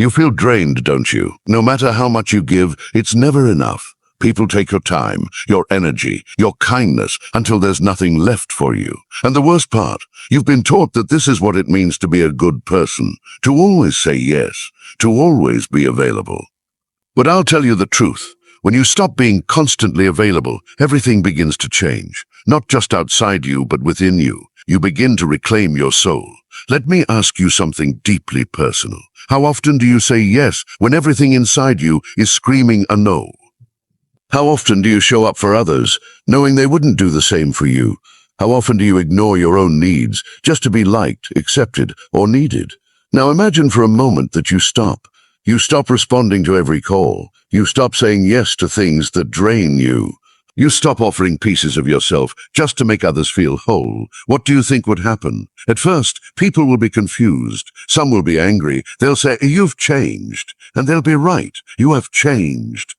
You feel drained, don't you? No matter how much you give, it's never enough. People take your time, your energy, your kindness, until there's nothing left for you. And the worst part, you've been taught that this is what it means to be a good person, to always say yes, to always be available. But I'll tell you the truth. When you stop being constantly available, everything begins to change. Not just outside you, but within you. You begin to reclaim your soul. Let me ask you something deeply personal. How often do you say yes when everything inside you is screaming a no? How often do you show up for others, knowing they wouldn't do the same for you? How often do you ignore your own needs just to be liked, accepted, or needed? Now imagine for a moment that you stop. You stop responding to every call. You stop saying yes to things that drain you. You stop offering pieces of yourself just to make others feel whole. What do you think would happen? At first, people will be confused. Some will be angry. They'll say, "You've changed." And they'll be right. You have changed.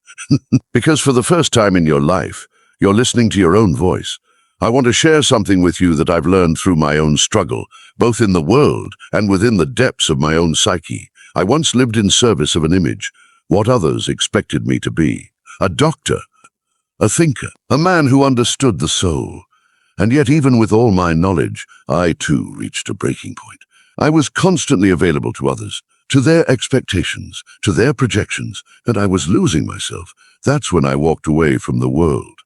Because for the first time in your life, you're listening to your own voice. I want to share something with you that I've learned through my own struggle, both in the world and within the depths of my own psyche. I once lived in service of an image, what others expected me to be. A doctor, a thinker, a man who understood the soul. And yet even with all my knowledge, I too reached a breaking point. I was constantly available to others, to their expectations, to their projections, and I was losing myself. That's when I walked away from the world.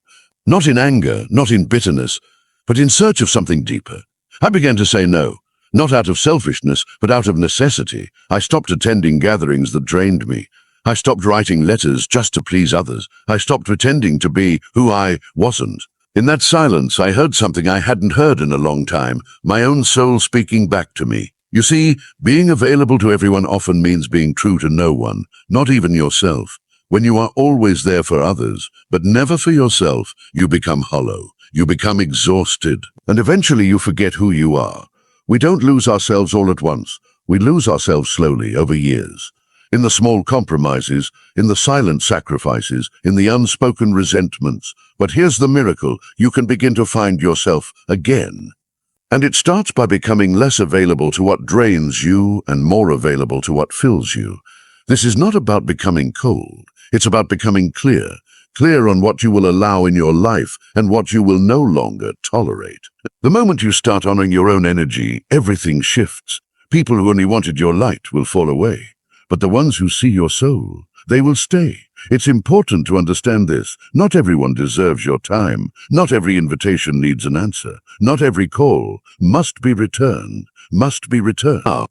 Not in anger, not in bitterness, but in search of something deeper. I began to say no. Not out of selfishness, but out of necessity. I stopped attending gatherings that drained me. I stopped writing letters just to please others. I stopped pretending to be who I wasn't. In that silence, I heard something I hadn't heard in a long time, my own soul speaking back to me. You see, being available to everyone often means being true to no one, not even yourself. When you are always there for others, but never for yourself, you become hollow. You become exhausted, and eventually you forget who you are. We don't lose ourselves all at once. We lose ourselves slowly over years. In the small compromises, in the silent sacrifices, in the unspoken resentments. But here's the miracle, you can begin to find yourself again. And it starts by becoming less available to what drains you and more available to what fills you. This is not about becoming cold. It's about becoming clear. Clear on what you will allow in your life and what you will no longer tolerate. The moment you start honoring your own energy, everything shifts. People who only wanted your light will fall away. But the ones who see your soul, they will stay. It's important to understand this. Not everyone deserves your time. Not every invitation needs an answer. Not every call must be returned.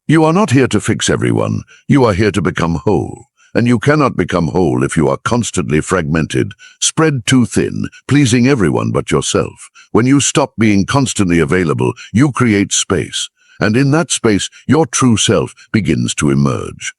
You are not here to fix everyone. You are here to become whole. And you cannot become whole if you are constantly fragmented, spread too thin, pleasing everyone but yourself. When you stop being constantly available, you create space. And in that space, your true self begins to emerge.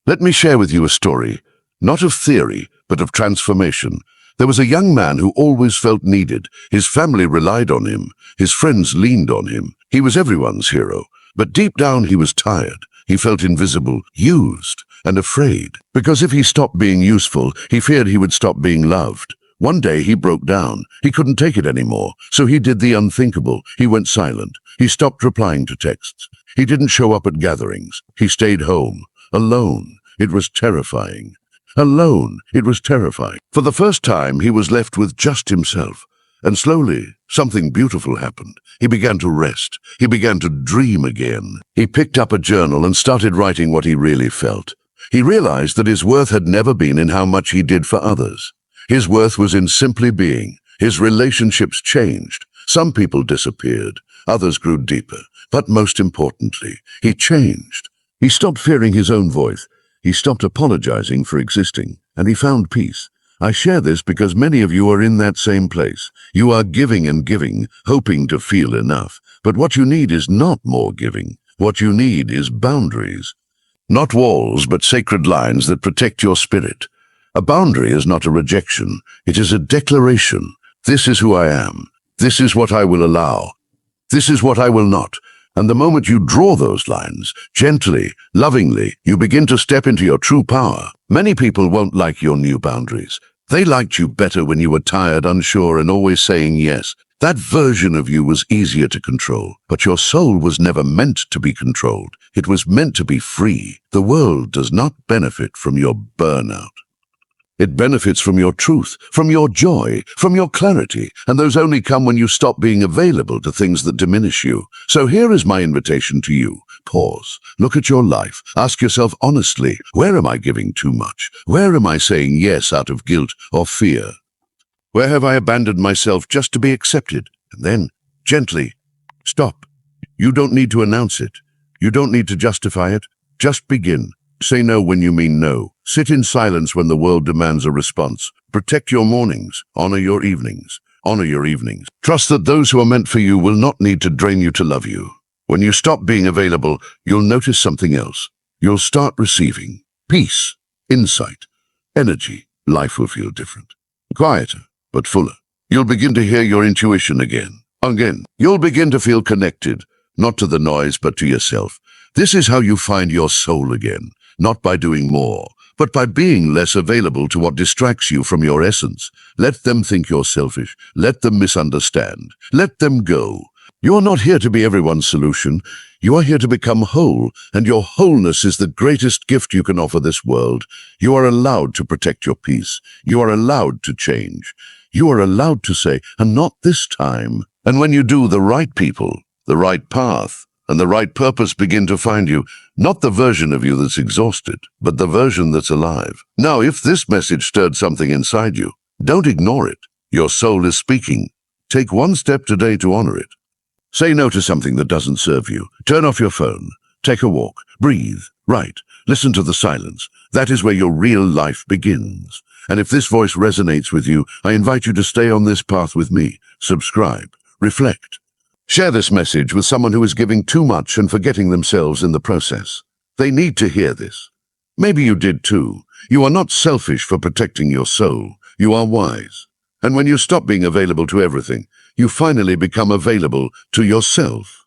Let me share with you a story, not of theory, but of transformation. There was a young man who always felt needed. His family relied on him. His friends leaned on him. He was everyone's hero. But deep down, he was tired. He felt invisible, used, and afraid. Because if he stopped being useful, he feared he would stop being loved. One day he broke down. He couldn't take it anymore. So he did the unthinkable. He went silent. He stopped replying to texts. He didn't show up at gatherings. He stayed home, alone. It was terrifying. Alone. It was terrifying. For the first time, he was left with just himself. And slowly, something beautiful happened. He began to rest. He began to dream again. He picked up a journal and started writing what he really felt. He realized that his worth had never been in how much he did for others. His worth was in simply being. His relationships changed. Some people disappeared. Others grew deeper. But most importantly, he changed. He stopped fearing his own voice. He stopped apologizing for existing. And he found peace. I share this because many of you are in that same place. You are giving and giving, hoping to feel enough. But what you need is not more giving. What you need is boundaries. Not walls, but sacred lines that protect your spirit. A boundary is not a rejection. It is a declaration. This is who I am. This is what I will allow. This is what I will not. And the moment you draw those lines, gently, lovingly, you begin to step into your true power. Many people won't like your new boundaries. They liked you better when you were tired, unsure, and always saying yes. That version of you was easier to control, but your soul was never meant to be controlled. It was meant to be free. The world does not benefit from your burnout. It benefits from your truth, from your joy, from your clarity, and those only come when you stop being available to things that diminish you. So here is my invitation to you. Pause. Look at your life. Ask yourself honestly, where am I giving too much? Where am I saying yes out of guilt or fear? Where have I abandoned myself just to be accepted? And then, gently, stop. You don't need to announce it. You don't need to justify it. Just begin. Say no when you mean no. Sit in silence when the world demands a response. Protect your mornings. Honor your evenings. Honor your evenings. Trust that those who are meant for you will not need to drain you to love you. When you stop being available, you'll notice something else. You'll start receiving peace, insight, energy. Life will feel different. Quieter, but fuller. You'll begin to hear your intuition again. You'll begin to feel connected, not to the noise, but to yourself. This is how you find your soul again, not by doing more, but by being less available to what distracts you from your essence. Let them think you're selfish. Let them misunderstand. Let them go. You're not here to be everyone's solution. You are here to become whole, and your wholeness is the greatest gift you can offer this world. You are allowed to protect your peace. You are allowed to change. You are allowed to say, and not this time. And when you do, the right people, the right path, and the right purpose begin to find you, not the version of you that's exhausted, but the version that's alive. Now, if this message stirred something inside you, don't ignore it. Your soul is speaking. Take one step today to honor it. Say no to something that doesn't serve you. Turn off your phone. Take a walk. Breathe. Write. Listen to the silence. That is where your real life begins. And if this voice resonates with you, I invite you to stay on this path with me. Subscribe. Reflect. Share this message with someone who is giving too much and forgetting themselves in the process. They need to hear this. Maybe you did too. You are not selfish for protecting your soul. You are wise. And when you stop being available to everything, you finally become available to yourself.